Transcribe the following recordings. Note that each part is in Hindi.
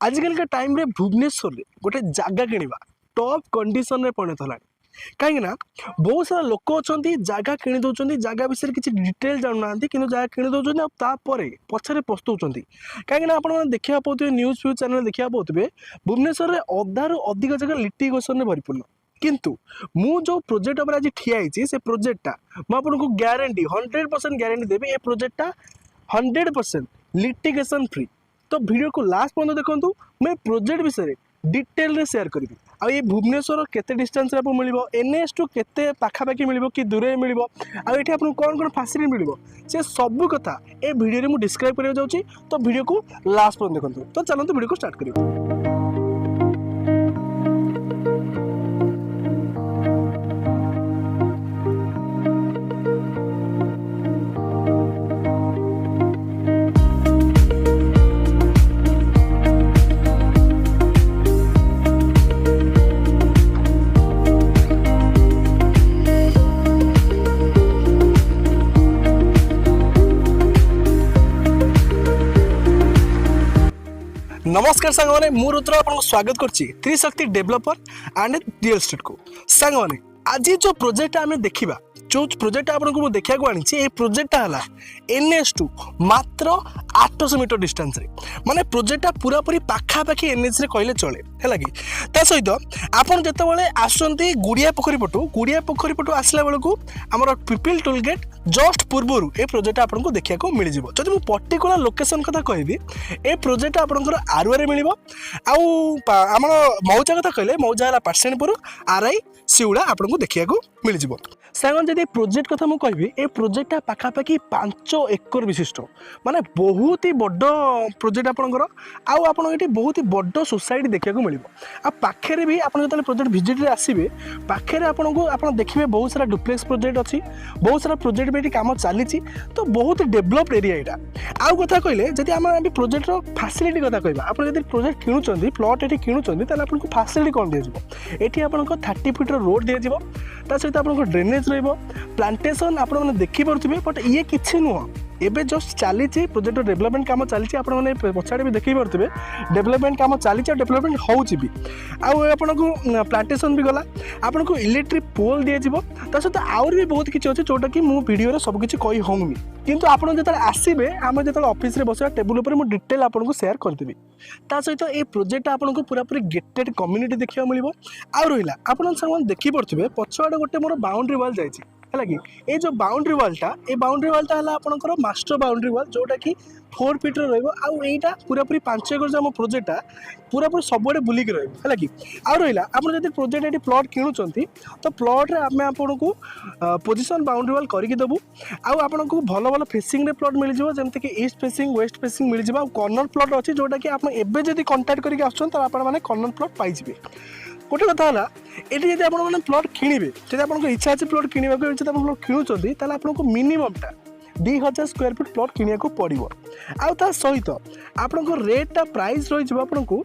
आजिकल का टाइम रे भुवनेश्वर रे गोटे जगह किणवा टॉप कंडीशन रे परिणत होला कहीं बहुत सारा लोक अच्छा जगह किणी दौरान जगह विषय किसी डिटेल जानूना कि जगह किणी दौरान पछरे पस्तुंट कहीं आप देखा पाते न्यूज फ्यूज चैनल देखा पाते भुवनेश्वर में अधारू अधिक जगह लिटिगेशन भरपूर्ण किंतु मु जो प्रोजेक्ट उपर आज ठिया से प्रोजेक्टा मुझे ग्यारंटी 100% ग्यारंटी देवी ये प्रोजेक्टा 100% लिटिगेशन फ्री। तो वीडियो को लास्ट पर्यंत देखो मैं प्रोजेक्ट विषय डिटेल रे शेयर करी आ ये भुवनेश्वर केते डिस्टेंस आपको मिलिबो एनएच टू केते पाखापाखि मिलिबो कि दूरे मिलिबो आ एठी आपन कोन कोन फैसिलिटी मिलिबो से सब कथा ए वीडियो रे मु डिस्क्राइब करियो जाउची। तो वीडियो को लास्ट पर्यंत देखंतु। तो चलंतु वीडियो को स्टार्ट करियो। नमस्कार सांग मैंने मु रुद्र आपको स्वागत करछि त्रिशक्ति डेवलपर एंड रियल एस्टेट को। सांग मैंने आज जो प्रोजेक्ट आम देखा जो प्रोजेक्ट आपको देखा आनी ये प्रोजेक्ट है एनएच टू मात्र 800 मीटर डिस्टेंस रे माने प्रोजेक्ट पूरा पूरी पाखापाखि एनएच रे कहले चले है कि सहित आपन जिते आसुँच गुड़िया पोखरी पटू आसला बेलू आमर पिपिल टोल गेट जस्ट पूर्वर ये प्रोजेक्ट आपको देखा मिल जाव। जब मुझे पर्टिकुलर लोकेशन कथा कहबी ए प्रोजेक्ट आपंकर आरुआ मिल आम मौजा कथा कहले मौजा है पाटसेणपुर आरआई सिउड़ा आपको देखा मिल जाव। सांग जब प्रोजेक्ट कथा मुझे कहबी ए प्रोजेक्टा पाखापाखि 5 एकर विशिष्ट माने बहुत ही बड़ प्रोजेक्ट आपंकर ये बहुत ही बड़ सोसाइटी देखा मिल पाखे भी आप जो प्रोजेक्ट विजिट आसवे पाखे आपको देखिए बहुत सारा डुप्लेक्स प्रोजेक्ट अच्छी बहुत सारा प्रोजेक्ट भी काम चली तो बहुत डेभलप्ड एरिया यहाँ आउ कथा कहले जब आम प्रोजेक्ट फैसिलिटी कथा कहबा आप प्रोजेक्ट किणुचंदी प्लॉट ये किणुचंदी ताले आपको फैसिलिटी कौन दिया ये आपको 30 फीट रोड दिया सहित आपको ड्रेनेज प्लांटेशन आप देखिपे बट ये किसी नुह एबे जस्ट चली प्रोजेक्ट डेवलपमेंट काम चली आप पछाड़े भी देखी पारे डेवलपमेंट काम चली डेवलपमेंट हो प्लांटेशन भी गला आपको इलेक्ट्रिक पोल दिज्व सहित आउर भी बहुत किसी अच्छे जोटा कि मुझे वीडियो सबकि कही होनी किंतु आप जो आसवे आम जो ऑफिस रे बस टेबुल पर मुझे डिटेल आपको शेयर करदेवी सहित ये प्रोजेक्ट आपको पूरा पूरी गेटेड कम्युनिटी देखा मिल आ रहा आप देखी पारे पछआड़े गोटे मोर बाउंड्री वाल जाइए है कि ये जो बाउंड्री वालटा है आपंकर मास्टर बाउंड्री वाल जोटा कि 4 फीट रहा पूरा पूरी 5 एकर जो प्रोजेक्टा पूरा पूरी सबुआड़े बुलिक है कि आ रहा आप प्रोजेक्ट ये प्लॉट किणुंट तो प्लॉट आम आपको पोजिशन बाउंड्री वाल करके देवु आपको भल भल फेसिंग रे प्लॉट मिल जाव जमीक कि ईस्ट फेसिंग वेस्ट फेसिंग मिल जाव कॉर्नर प्लॉट अच्छी जोटा कि आप कंटाक्ट करके आसने कॉर्नर प्लॉट पाइबे। गोटे कथा है ये जब आप प्लॉट किणवे जब आपको इच्छा अच्छे प्लॉट किणवा प्लॉट किणुंट आपको मिनिममटा 2000 स्क्वायर फीट प्लॉट किणा पड़ो आ सहित आपको रेटा प्राइस रही आपको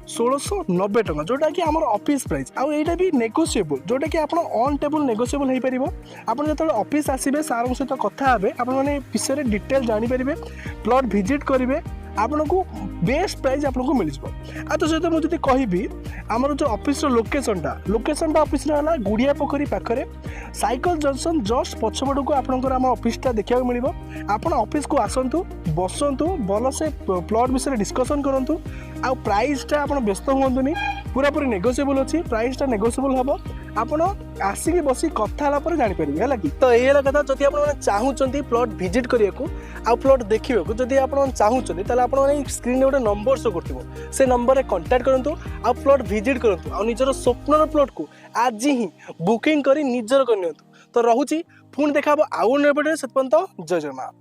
1690 टका जोटा कि आम ऑफिस प्राइस आईटा भी नेगोशिएबल जोटा कि आप ऑन टेबल नेगोशिएबल हो पार आप जो ऑफिस आसवे सार सहित कथा हे आपने विषय डिटेल जानीपर प्लॉट विजिट करेंगे आपको बेस्ट प्राइस आपको मिल जाए। तो सहित मुझे कहबी आमर जो ऑफिस लोकेशनटा ऑफिस है गुड़िया पोखरी पाखे साइकिल जंक्शन जस्ट पछपट को आपंकर आम ऑफिसटा देखा मिल आप ऑफिस को आसतु बसतु भल से प्लॉट विषय डिस्कसन करूँ आ प्राइसटा आप व्यस्त हुआ पूरा पूरी नेगोशिएबल अच्छी प्राइसटा नेगोशिएबल हम आप आसिक बस कथा जापर है कि। तो ये कथा जब आप चाहूँगी प्लॉट विजिट करने को आ प्लॉट देखा जब आप चाहूँगी आप स्क्रीन गोटे नंबर शो कर से नंबर में कंटाक्ट करूँ आ प्लॉट विजिट करूँ आ निजर स्वप्नर प्लॉट को आज ही बुकिंग कर निजर कर। तो रोचे पुणी देखा आउ नए वीडियो से जय जगन्नाथ।